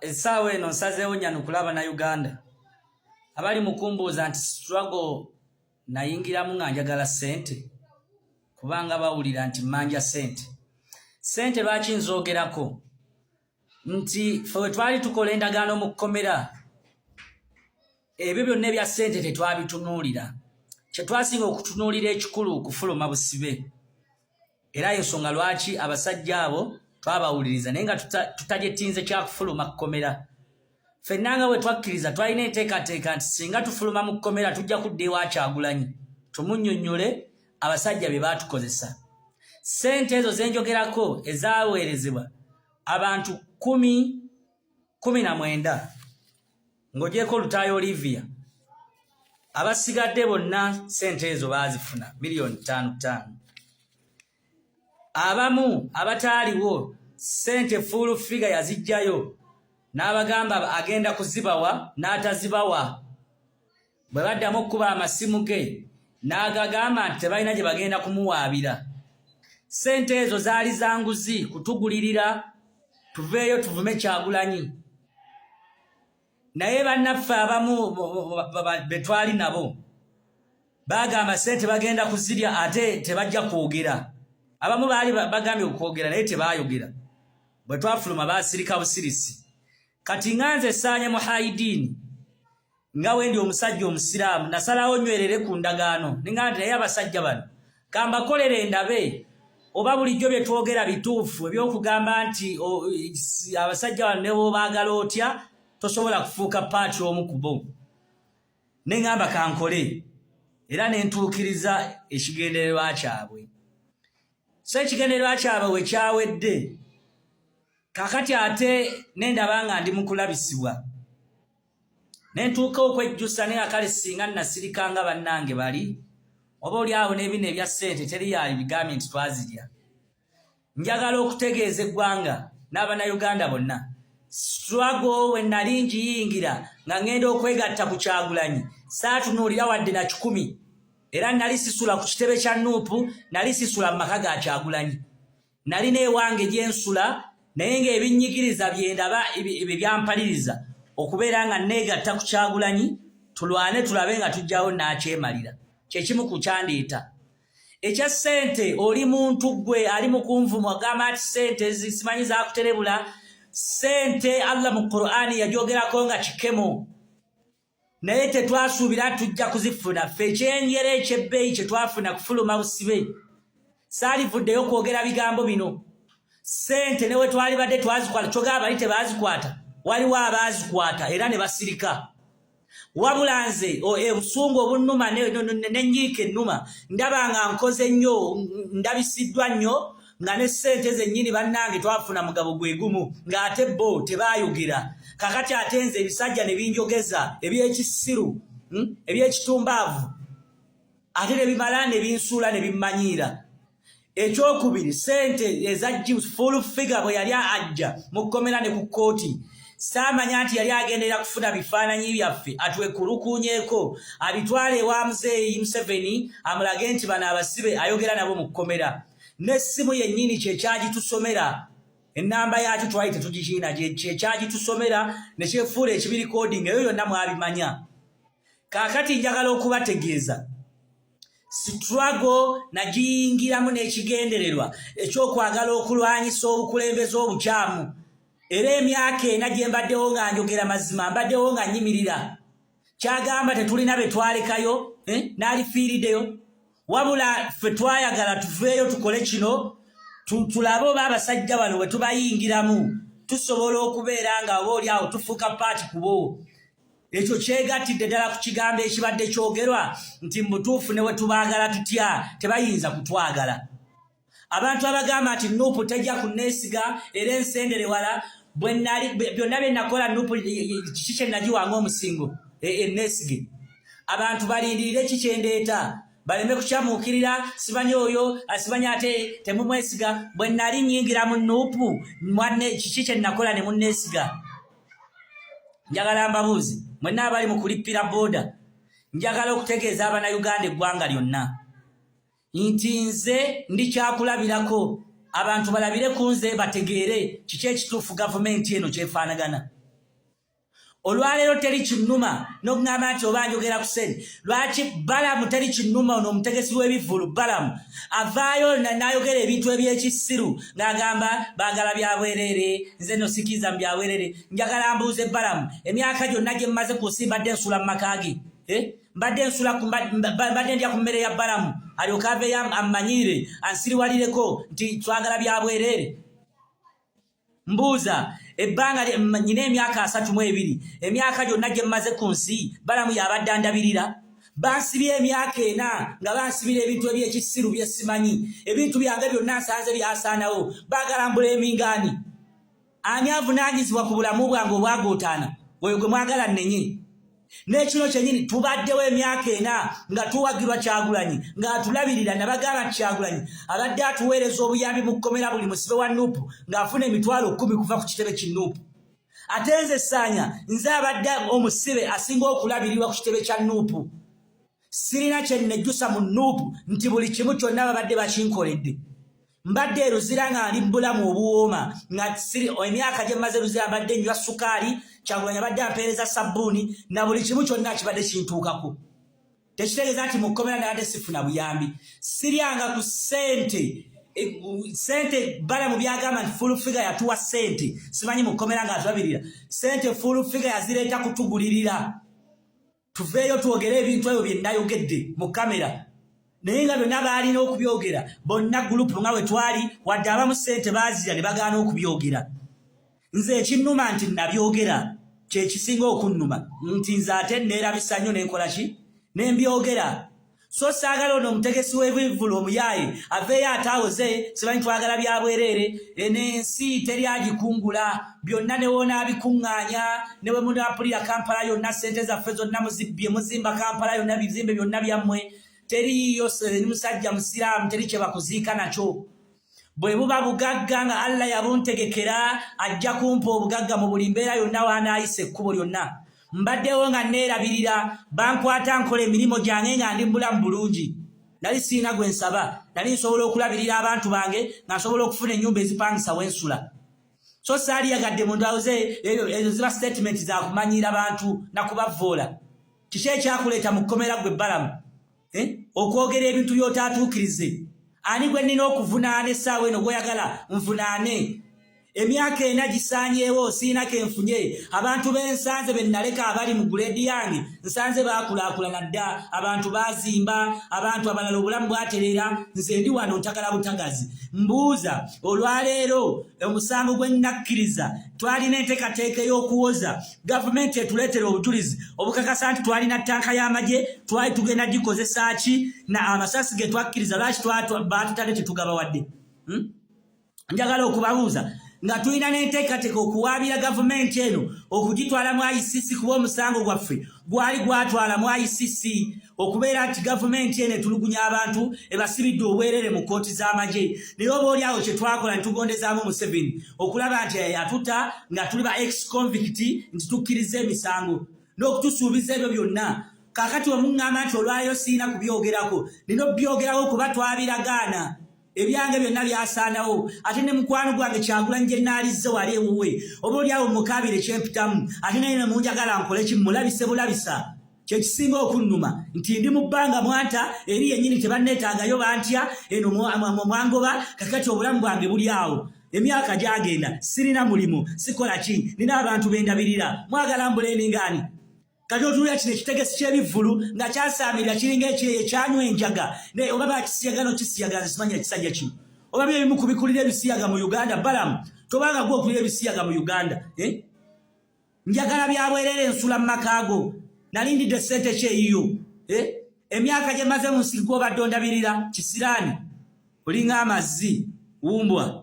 Essaawa eno nsazeewo nyanukula na Uganda abali mukumbuuza nti struggle nayingiramu nga njagala ssente kubanga bawulira nti mmanja ssente lwaki nzoogerako nti ffe we twali tukola endagaano mu kkomera ebyo byonna ebya ssente tetwabitunuulira kye twasinga okutunuulira ekikulu kufuluma busibe era ensonga lwaki abasajja abo twabawuliriza naye nga tutajetinze kyakufuluma kkomera ffenna nga bwe twakkiriza twalina enteekateeka nti singa tufuluma mu kkomera tujja kudda ewa Kyagulanyi tumunnyonnyole abasajja bye baatukozesa ssente ezo ze njogerako ezaaweerezebwa abantu 19 ng'ogyeko Lutaaya Olivia abasigadde bonna ssente ezo baazifuna miliyoni 5 abamu abataaliwo ssente full figure yazijjayo n'abagamba agenda kuzibawa n'atazibawa bwe baddamu okuba amasimu ge n'agagamba nti tebalina gye bagenda kumuwaabira ssente ezo zaali za nguzi kutugulirira tuveeyo tuvume Kyagulanyi naye bannaffe abamu be twali nabo bagamba ssente bagenda kuzirya ate tebajja kwogera abamu baali bagambye okwogera naye tebaayogera bwe twafuluma baasirika busirisi kati nganze Ssaanya Muhaidiini nga wendi omusajja omusiraamu nasalawo nywerere ku ndagaano ninga naye abasajja bano kambakolere ndabe oba bulijjo bye twogera bituufu ebyokugamba nti abasajja bano ne boobaagala otya tosobola kufuuka paati omu ku bo ne ngamba kankole era ne ntuukiriza ekigendererwa kyabwe so ekigendererwa kyabwe we kyawedde kakati ate nendaba nga ndi mu kulabisibwa ne ntuuka okwejjusa naye akale singa nasirikanga bannange bali oba oli awo n'ebino ebya ssente teri yali bigambye nti twazirya njagala okutegeeza eggwanga n'Abannayuganda bonna struggle we nali njiyingira nga ngenda okwegatta ku Kyagulanyi saatunuulira wadde na 10 era nali sisula ku kitebe kya Nuupu nali sisula mu maka ga Kyagulanyi nalina ewange gyensula naye ng'ebinyigiriza byendaba ebyampaliriza okubeera nga neegatta ku Kyagulanyi tulwane tulabe nga tujjawo n'akyemalira kyekimu ku kyandeeta ekya ssente oli muntu gwe ali mu kunvuma agamba nti ssente zisimanyi zaakuterebula ssente Allah mu Qur'ani yagyogerako nga kikemo naye tetwasuubira tujja kuzifuna ffe ekyenjera ekyebbeeyi kye twafuna kufuluma busibe saalivuddeyo kwogera bigambo bino ssente ne we twali badde twazikwata kyogera bali tebaazikwata waliwo abaazikwata era ne basirika wabula nze obusungu obunnuma n'ennyiika ennuma ndaba nga nkoze nnyo ndabisiddwa nnyo nga ne ssente zennyini bannange twafuna mugabo gwe gumu ng'ate bo tebaayogera kakati ate nze ebisajja ne binjogeza eby'ekisiru eby'ekitumbaavu ate ne bimala ne binsuula ne bimmanyiira ekyokubiri ssente ezajji full figure bwe yali ajja mu kkomera ne ku kkooti saamanya nti yali agenderera kufuna bifaananyi byaffe atwekulukuunyeko abitwale ewa Muzeeyi Museveni amulage nti bano abasibe ayogera nabo mu kkomera n'essimu yennyini kyekyagitusomera ennamba yakyo twali tetugikiina kyekyagitusomera ne kyefuula ekibirikodinga eyo yonna mwabimanya kaakati njagala okubategeeza struggle nagiyingiramu n'ekigendererwa ekyokwagala okulwanyisa obukulembeze obukyamu era emyaka ena gye mbaddewo nga njogera mazima mbaddewo nga nyimirira kyagamba tetulina be twalekayo n'alifiiriddeyo wabula ffe twayagala tuveeyo tukole kino tulabe oba abasajja bano bwe tubayingiramu tusobola okubeera nga oba oli awo tufuuka paati ku bo ekyo kyegattidde ddala ku kigambo ekibadde kyogerwa nti mu butuufu ne we tubaagala tutya tebayinza kutwagala abantu abagamba nti Nuupu tejja kunneesiga era ensendere wala byonna bye nakola Nuupu kiki kye nagiwanga omusingo enneesige abantu balindirire kikyendeeta baleme kukyamuukirira simanyi oyo asimanyi ate temumwesiga bwe nali nnyingira mu Nuupu kiki kye nakola ne munneesiga njagala mbabuuzi mwenna abali mu kulippira booda njagala okutegeeza Abannayuganda eggwanga lyonna nti nze ndi kyakulabirako abantu balabire kunze bategeere kiki ekituufu gavumenti eno kyefaanagana. Olwaleero teri kinnuma n'okugamba nti oba njogera ku ssente. Lwaki Balamu teri kinnuma ono omutegesi w'ebivvulu Balamu avaayo n'ayogera ebintu eby'ekisiru ng'agamba baagala bya bwereere, nze no sikiriza mu bya bwereere. Njagala mbuuze Balamu, emyaka gyonna gye mmaze ku nsi mbadde nsula mu maka ge, mbadde ndya ku mmere ya Balamu alyoka aveeyo ammanyiire ansiriwalireko nti twagala bya bwereere. Mbuuza ebbanga nyina emyaka 32 emyaka gyonna gye mmaze ku nsi Balamu yabadde andabirira. Bansibye emyaka 4 nga bansibira ebintu eby'ekisiru bye simanyi, ebintu byange byonna nsanze byasaanawo, baagala mbulemingaani. Ani avunaanyizibwa ku bulamu bwange obwagootaana? Oyo gwe mwagala nnenye. N'ekino kyennyini tubaddewo emyaka 4 nga tuwagirwa Kyagulanyi ng'atulabirira nabagamba nti Kyagulanyi abadde atuweereza obuyambi mu kkomera buli musibe wa Nuupu ng'afuna emitwalo 10 kuva ku kitebe ki Nuupu. Ate nze Ssaanya nze abadde omusibe asinga okulabirirwa ku kitebe kya Nuupu. Sirina kye nnejjusa mu Nuupu nti buli kimu kyonna babadde bakinkoledde. Mbadde Luzira nga ndi bulamu obuwooma nga emyaka gye mmaze Luzira mbadde nywa sukaali, Kyagulanyi abadde ampeereza sabbuuni na buli kimu kyonna kibadde kintuukako. Tekitegeeza nti mu kkomera nabadde sifuna buyambi. Siryanga ku ssente. Sente Balamu byagamba nti full figure yatuwa ssente. Simanyi mu kkomera ng'atulabirira. Ssente full figure yazireeta kutugulirira. Tuveeyo twogere ebintu ebyo bye nayogedde mu kamera. Naye nga byonna baalina okubyogera bonna gurupu nga bwe twali wadde abamu ssente baazira ne bagaana okubyogera. Nze ekinnuma nti nabyogera kye kisinga okunnuma nti nze ate neerabisa nnyo n'enkola ki n'embyogera. So saagala ono omutegesi w'ebivvulu omuyaaye aveeyo ataawoze simanyi twagala bya bwereere n'ensi teri agikungula byonna ne woona abikuŋŋaanya ne bwe munaapulira Kampala yonna ssente zaffe zonna muzibbye muzimba Kampala yonna bizimbe byonna byammwe teriiyo musajja musiraamu teri kye bakuziika nakyo. Bwe buba bugagga nga Allah yabuntegekera ajja kumpa obugagga mu buli mbeera yonna wanaayisa ekkubo lyonna. Mbaddewo nga neerabirira bankwata nkola emirimu gyange nga ndi mulamu bulungi. Nali siina gwe nsaba, nali nsobola okulabirira abantu bange nga nsobola okufuna ennyumba ezipangisa wensula. So saali yagadde mu ndowooze ezo ziba statement za kumanyiira bantu na kubavvoola. Kiki ekyakuleeta mu kkomera gwe Balamu? Okwogera ebintu by'otaatuukirize. Ani gwe nnina okuvunaana essaawa eno gw'oyagala nvunaane? Emyaka 4 gisaanyeewo siina ke nfunye. Abantu b'ensanze be naleka abali mu guleedi yange nsanze baakulaakulana dda, abantu baazimba, abantu abalala obulamu bwatereera, nze ndi wano ntagala butagazi. Mbuuza olwaleero omusango gwe nnakkiriza twalina enteekateeka ey'okuwoza gavumenti etuleetera obujulizi obukakasa nti twalina ttanka y'amagye twali tugenda gikozesa ki na amasasi ge twakkiriza lwaki baatutadde tetugabawadde. Njagala okubabuuza nga tulina n'enteekateeka okuwaabira gavumenti eno okugitwala mu ICC kuba omusango gwaffe gwali gwatwala mu ICC okubeera nti gavumenti eno etulugunya abantu ebasibidde obwereere mu kkooti z'amagye. Naye oba oli awo kye twakola ne tugondezaamu Museveni okulaba nti atuta nga tuli ba ex-convict nti tukkiriza emisango n'okutusuubiza ebyo byonna. Kaakati omuŋŋamba nti olwaleero siina kubyogerako, nina obyogerawo kuba twabiragaana. Ebyange byonna byasaanawo ate ne mukwano gwange Kyagulanyi gye nnaalizze wali ewuwe oba oli awo mukaabire kyempitamu ate naye ne munjagala nkole ki mulabise bulabisa. Kye kisinga okunnuma nti ndi mu bbanga mwanta eri yennyini tebanneetaagayo bantya eno mwangoba kakati obulamu bwange buli awo. Emyaka gyagenda sirina mulimu sikola ki nina abantu bendabirira mwagala mbuleningaani. Kati otuulira kino ekitegesi ky'ebivvulu nga kyasaamirira kiringa ekyanywa enjaga oba bakisiyaga nokisiyaga simanyi ekisajja kino oba byebimu kubikulira ebisiyaga mu Uganda. Balamu tobanga gwe okulira ebisiyaga mu Uganda. Njagala bya bwereere nsula mu makaago nalindidde ssente kyeyiyo. Emyaka gye maze mu nsi gw'obadde ondabirira kisiraani olinga amazzi wumbwa.